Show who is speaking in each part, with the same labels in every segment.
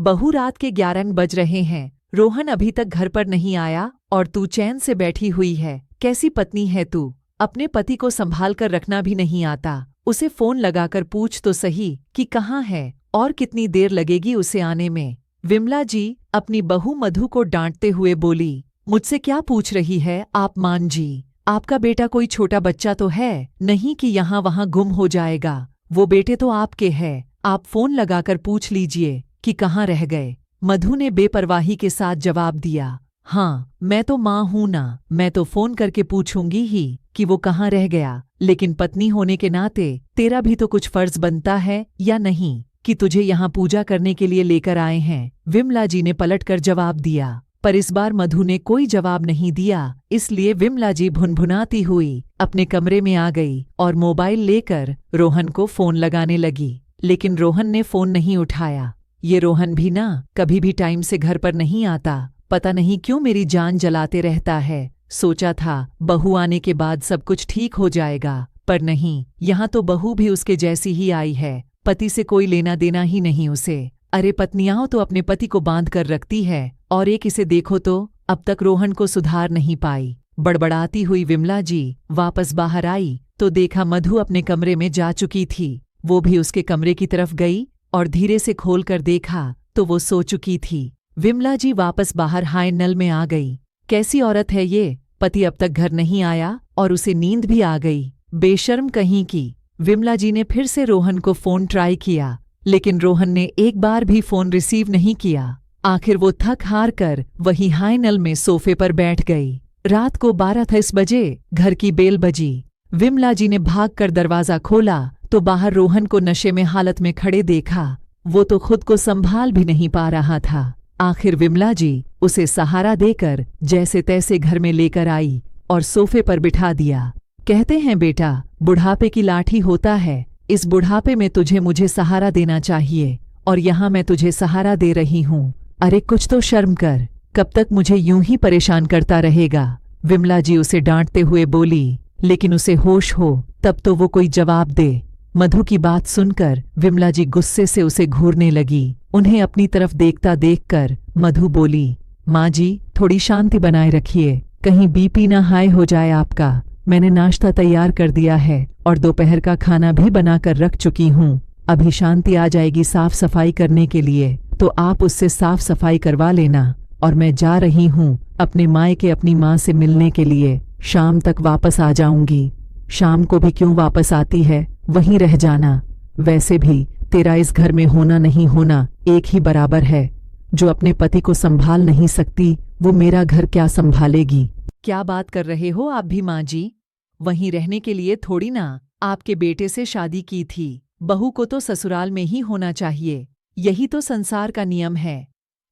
Speaker 1: बहू रात के 11 बज रहे हैं, रोहन अभी तक घर पर नहीं आया और तू चैन से बैठी हुई है। कैसी पत्नी है तू? अपने पति को संभाल कर रखना भी नहीं आता। उसे फोन लगाकर पूछ तो सही कि कहाँ है और कितनी देर लगेगी उसे आने में। विमला जी अपनी बहू मधु को डांटते हुए बोली, मुझसे क्या पूछ रही है आप मान जी? आपका बेटा कोई छोटा बच्चा तो है नहीं कि यहाँ वहाँ गुम हो जाएगा। वो बेटे तो आपके हैं, आप फोन लगाकर पूछ लीजिए कि कहाँ रह गए। मधु ने बेपरवाही के साथ जवाब दिया, हाँ मैं तो माँ हूं ना, मैं तो फोन करके पूछूंगी ही कि वो कहाँ रह गया, लेकिन पत्नी होने के नाते तेरा भी तो कुछ फर्ज बनता है या नहीं कि तुझे यहाँ पूजा करने के लिए लेकर आए हैं। विमला जी ने पलटकर जवाब दिया, पर इस बार मधु ने कोई जवाब नहीं दिया, इसलिए विमला जी भुनभुनाती हुई अपने कमरे में आ गई और मोबाइल लेकर रोहन को फोन लगाने लगी। लेकिन रोहन ने फोन नहीं उठाया। ये रोहन भी ना कभी भी टाइम से घर पर नहीं आता, पता नहीं क्यों मेरी जान जलाते रहता है। सोचा था बहू आने के बाद सब कुछ ठीक हो जाएगा, पर नहीं, यहाँ तो बहू भी उसके जैसी ही आई है। पति से कोई लेना देना ही नहीं उसे। अरे पत्नियां तो अपने पति को बांध कर रखती है, और एक इसे देखो तो अब तक रोहन को सुधार नहीं पाई। बड़बड़ाती हुई विमला जी वापस बाहर आई तो देखा मधु अपने कमरे में जा चुकी थी। वो भी उसके कमरे की तरफ गई और धीरे से खोल कर देखा तो वो सो चुकी थी। विमला जी वापस बाहर हाय नल में आ गई। कैसी औरत है ये, पति अब तक घर नहीं आया और उसे नींद भी आ गई, बेशर्म कहीं की। विमला जी ने फिर से रोहन को फोन ट्राई किया, लेकिन रोहन ने एक बार भी फोन रिसीव नहीं किया। आखिर वो थक हार कर वही हाय नल में सोफे पर बैठ गई। रात को 12:30 बजे घर की बेल बजी। विमला जी ने भागकर दरवाजा खोला तो बाहर रोहन को नशे में हालत में खड़े देखा। वो तो खुद को संभाल भी नहीं पा रहा था। आखिर विमला जी उसे सहारा देकर जैसे तैसे घर में लेकर आई और सोफे पर बिठा दिया। कहते हैं बेटा, बुढ़ापे की लाठी होता है, इस बुढ़ापे में तुझे मुझे सहारा देना चाहिए और यहाँ मैं तुझे सहारा दे रही हूँ। अरे कुछ तो शर्म कर, कब तक मुझे यूं ही परेशान करता रहेगा? विमला जी उसे डांटते हुए बोली, लेकिन उसे होश हो तब तो वो कोई जवाब दे। मधु की बात सुनकर विमला जी गुस्से से उसे घूरने लगी। उन्हें अपनी तरफ देखता देखकर मधु बोली, माँ जी थोड़ी शांति बनाए रखिए, कहीं बीपी ना हाई हो जाए आपका। मैंने नाश्ता तैयार कर दिया है और दोपहर का खाना भी बनाकर रख चुकी हूँ। अभी शांति आ जाएगी साफ सफाई करने के लिए तो आप उससे साफ सफाई करवा लेना, और मैं जा रही हूँ अपने मायके अपनी माँ से मिलने के लिए। शाम तक वापस आ जाऊंगी। शाम को भी क्यों वापस आती है, वहीं रह जाना। वैसे भी तेरा इस घर में होना नहीं होना एक ही बराबर है। जो अपने पति को संभाल नहीं सकती वो मेरा घर क्या संभालेगी? क्या बात कर रहे हो आप भी माँ जी? वहीं रहने के लिए थोड़ी ना आपके बेटे से शादी की थी। बहू को तो ससुराल में ही होना चाहिए, यही तो संसार का नियम है।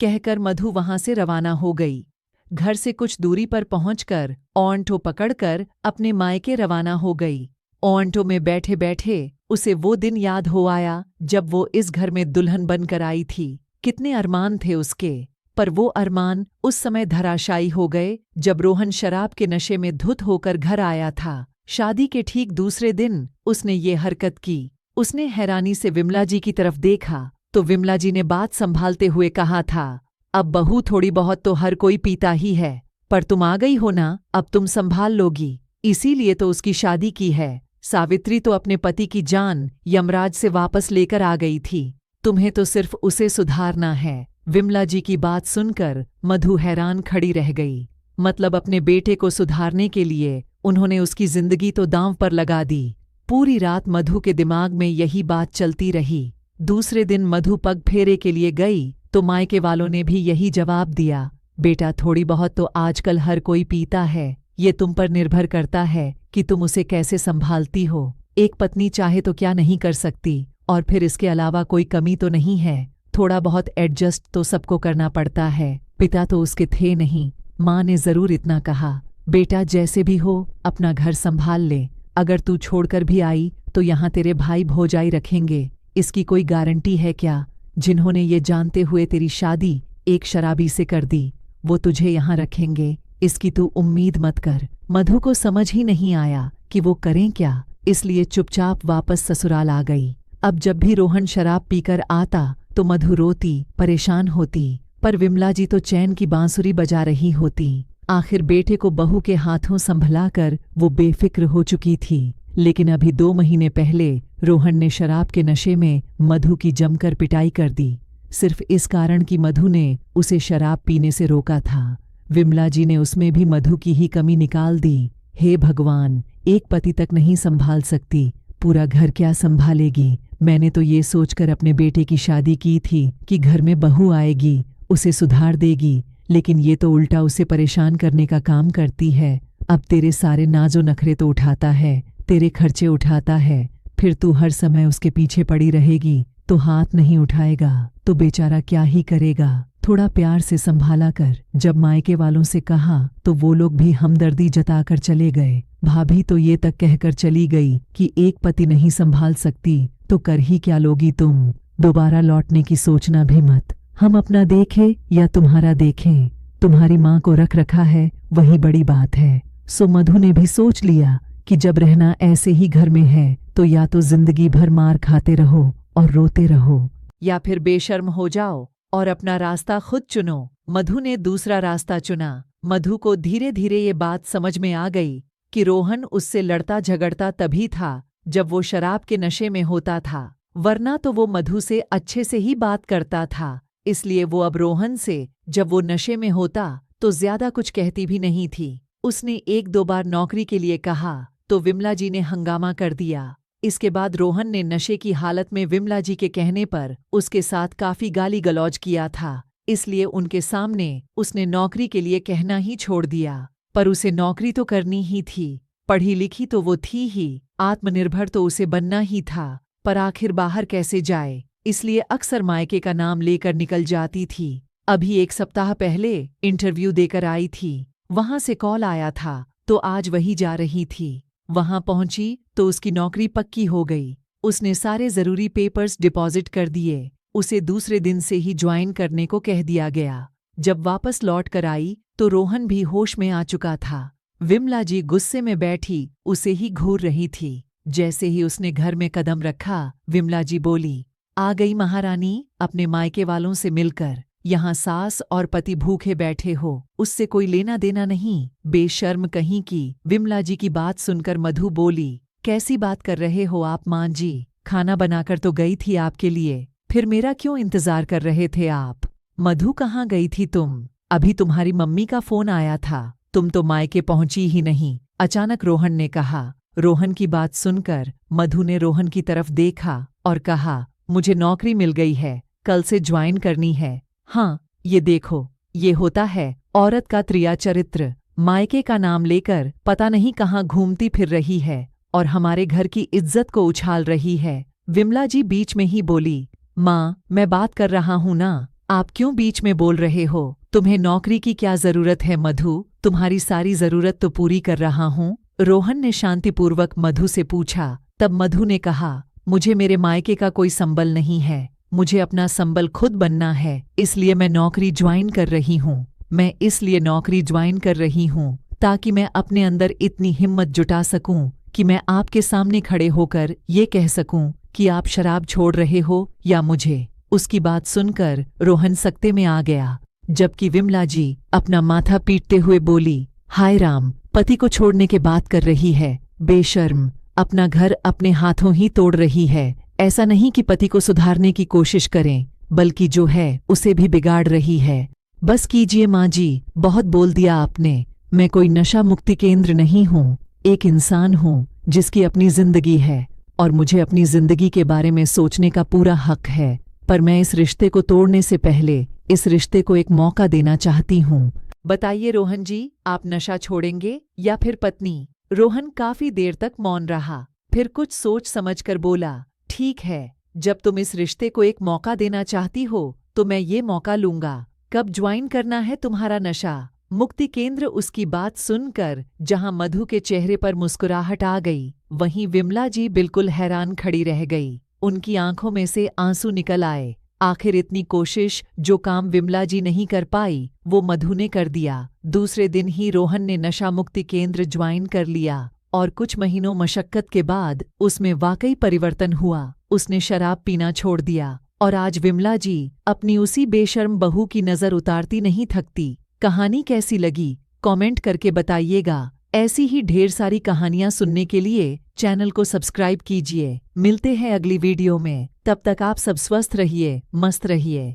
Speaker 1: कहकर मधु वहां से रवाना हो गई। घर से कुछ दूरी पर पहुंचकर ऑटो पकड़कर अपने मायके रवाना हो गई। ऑटो में बैठे बैठे उसे वो दिन याद हो आया जब वो इस घर में दुल्हन बनकर आई थी। कितने अरमान थे उसके, पर वो अरमान उस समय धराशायी हो गए जब रोहन शराब के नशे में धुत होकर घर आया था। शादी के ठीक दूसरे दिन उसने ये हरकत की। उसने हैरानी से विमला जी की तरफ देखा तो विमला जी ने बात संभालते हुए कहा था, अब बहू थोड़ी बहुत तो हर कोई पीता ही है, पर तुम आ गई हो ना, अब तुम संभाल लोगी, इसीलिए तो उसकी शादी की है। सावित्री तो अपने पति की जान यमराज से वापस लेकर आ गई थी, तुम्हें तो सिर्फ उसे सुधारना है। विमला जी की बात सुनकर मधु हैरान खड़ी रह गई। मतलब अपने बेटे को सुधारने के लिए उन्होंने उसकी जिंदगी तो दांव पर लगा दी। पूरी रात मधु के दिमाग में यही बात चलती रही। दूसरे दिन मधु पग फेरे के लिए गई तो मायके वालों ने भी यही जवाब दिया, बेटा थोड़ी बहुत तो आजकल हर कोई पीता है, ये तुम पर निर्भर करता है कि तुम उसे कैसे संभालती हो। एक पत्नी चाहे तो क्या नहीं कर सकती, और फिर इसके अलावा कोई कमी तो नहीं है। थोड़ा बहुत एडजस्ट तो सबको करना पड़ता है। पिता तो उसके थे नहीं। माँ ने जरूर इतना कहा, बेटा जैसे भी हो अपना घर संभाल ले, अगर तू छोड़कर भी आई तो यहाँ तेरे भाई भौजाई रखेंगे, इसकी कोई गारंटी है क्या? जिन्होंने ये जानते हुए तेरी शादी एक शराबी से कर दी, वो तुझे यहाँ रखेंगे, इसकी तू उम्मीद मत कर। मधु को समझ ही नहीं आया कि वो करें क्या, इसलिए चुपचाप वापस ससुराल आ गई। अब जब भी रोहन शराब पीकर आता तो मधु रोती, परेशान होती, पर विमला जी तो चैन की बांसुरी बजा रही होती। आखिर बेटे को बहू के हाथों संभलाकर वो बेफिक्र हो चुकी थी। लेकिन अभी 2 महीने पहले रोहन ने शराब के नशे में मधु की जमकर पिटाई कर दी, सिर्फ इस कारण कि मधु ने उसे शराब पीने से रोका था। विमला जी ने उसमें भी मधु की ही कमी निकाल दी। हे भगवान, एक पति तक नहीं संभाल सकती, पूरा घर क्या संभालेगी। मैंने तो ये सोचकर अपने बेटे की शादी की थी कि घर में बहू आएगी, उसे सुधार देगी, लेकिन ये तो उल्टा उसे परेशान करने का काम करती है। अब तेरे सारे नाजो नखरे तो उठाता है, तेरे खर्चे उठाता है, फिर तू हर समय उसके पीछे पड़ी रहेगी तो हाथ नहीं उठाएगा तो बेचारा क्या ही करेगा। थोड़ा प्यार से संभाला कर। जब मायके वालों से कहा तो वो लोग भी हमदर्दी जताकर चले गए। भाभी तो ये तक कहकर चली गई कि एक पति नहीं संभाल सकती तो कर ही क्या लोगी तुम। दोबारा लौटने की सोचना भी मत। हम अपना देखें या तुम्हारा देखें, तुम्हारी माँ को रख रखा है वही बड़ी बात है। सो मधु ने भी सोच लिया कि जब रहना ऐसे ही घर में है तो या तो जिंदगी भर मार खाते रहो और रोते रहो, या फिर बेशर्म हो जाओ और अपना रास्ता खुद चुनो। मधु ने दूसरा रास्ता चुना। मधु को धीरे धीरे ये बात समझ में आ गई कि रोहन उससे लड़ता झगड़ता तभी था जब वो शराब के नशे में होता था, वरना तो वो मधु से अच्छे से ही बात करता था। इसलिए वो अब रोहन से जब वो नशे में होता तो ज्यादा कुछ कहती भी नहीं थी। उसने 1-2 बार नौकरी के लिए कहा तो विमला जी ने हंगामा कर दिया। इसके बाद रोहन ने नशे की हालत में विमला जी के कहने पर उसके साथ काफी गाली गलौज किया था, इसलिए उनके सामने उसने नौकरी के लिए कहना ही छोड़ दिया। पर उसे नौकरी तो करनी ही थी, पढ़ी लिखी तो वो थी ही, आत्मनिर्भर तो उसे बनना ही था, पर आखिर बाहर कैसे जाए, इसलिए अक्सर मायके का नाम लेकर निकल जाती थी। अभी 1 सप्ताह पहले इंटरव्यू देकर आई थी, वहां से कॉल आया था तो आज वही जा रही थी। वहां पहुंची तो उसकी नौकरी पक्की हो गई। उसने सारे जरूरी पेपर्स डिपॉजिट कर दिए। उसे दूसरे दिन से ही ज्वाइन करने को कह दिया गया। जब वापस लौट कर आई तो रोहन भी होश में आ चुका था। विमला जी गुस्से में बैठी उसे ही घूर रही थी। जैसे ही उसने घर में कदम रखा, विमला जी बोली, आ गई महारानी अपने मायके वालों से मिलकर। यहाँ सास और पति भूखे बैठे हो, उससे कोई लेना देना नहीं, बेशर्म कहीं की। विमला जी की बात सुनकर मधु बोली, कैसी बात कर रहे हो आप मां जी, खाना बनाकर तो गई थी आपके लिए, फिर मेरा क्यों इंतजार कर रहे थे आप? मधु कहाँ गई थी तुम? अभी तुम्हारी मम्मी का फोन आया था, तुम तो मायके पहुंची ही नहीं, अचानक रोहन ने कहा। रोहन की बात सुनकर मधु ने रोहन की तरफ देखा और कहा, मुझे नौकरी मिल गई है, कल से ज्वाइन करनी है। हाँ, ये देखो, ये होता है औरत का त्रिया चरित्र। मायके का नाम लेकर पता नहीं कहाँ घूमती फिर रही है और हमारे घर की इज्जत को उछाल रही है। विमला जी बीच में ही बोली, माँ मैं बात कर रहा हूँ ना, आप क्यों बीच में बोल रहे हो? तुम्हें नौकरी की क्या जरूरत है मधु? तुम्हारी सारी जरूरत तो पूरी कर रहा हूँ। रोहन ने शांतिपूर्वक मधु से पूछा। तब मधु ने कहा, मुझे मेरे मायके का कोई संबल नहीं है, मुझे अपना संबल खुद बनना है, इसलिए मैं नौकरी ज्वाइन कर रही हूँ। मैं इसलिए नौकरी ज्वाइन कर रही हूँ ताकि मैं अपने अंदर इतनी हिम्मत जुटा सकूं कि मैं आपके सामने खड़े होकर ये कह सकूं कि आप शराब छोड़ रहे हो या मुझे। उसकी बात सुनकर रोहन सकते में आ गया, जबकि विमला जी अपना माथा पीटते हुए बोली, हाय राम, पति को छोड़ने के बात कर रही है, बेशर्म, अपना घर अपने हाथों ही तोड़ रही है। ऐसा नहीं कि पति को सुधारने की कोशिश करें, बल्कि जो है उसे भी बिगाड़ रही है। बस कीजिए माँ जी, बहुत बोल दिया आपने। मैं कोई नशा मुक्ति केंद्र नहीं हूँ, एक इंसान हूँ जिसकी अपनी जिंदगी है और मुझे अपनी जिंदगी के बारे में सोचने का पूरा हक है। पर मैं इस रिश्ते को तोड़ने से पहले इस रिश्ते को एक मौका देना चाहती हूँ। बताइए रोहन जी, आप नशा छोड़ेंगे या फिर पत्नी? रोहन काफी देर तक मौन रहा, फिर कुछ सोच समझकर बोला, ठीक है, जब तुम इस रिश्ते को एक मौका देना चाहती हो तो मैं ये मौका लूंगा। कब ज्वाइन करना है तुम्हारा नशा मुक्ति केंद्र? उसकी बात सुनकर जहां मधु के चेहरे पर मुस्कुराहट आ गई, वहीं विमला जी बिल्कुल हैरान खड़ी रह गई। उनकी आंखों में से आंसू निकल आए। आखिर इतनी कोशिश जो काम विमला जी नहीं कर पाई वो मधु ने कर दिया। दूसरे दिन ही रोहन ने नशा मुक्ति केंद्र ज्वाइन कर लिया और कुछ महीनों मशक्कत के बाद उसमें वाकई परिवर्तन हुआ। उसने शराब पीना छोड़ दिया और आज विमला जी अपनी उसी बेशर्म बहू की नज़र उतारती नहीं थकती। कहानी कैसी लगी कमेंट करके बताइएगा। ऐसी ही ढेर सारी कहानियाँ सुनने के लिए चैनल को सब्सक्राइब कीजिए। मिलते हैं अगली वीडियो में, तब तक आप सब स्वस्थ रहिए, मस्त रहिए।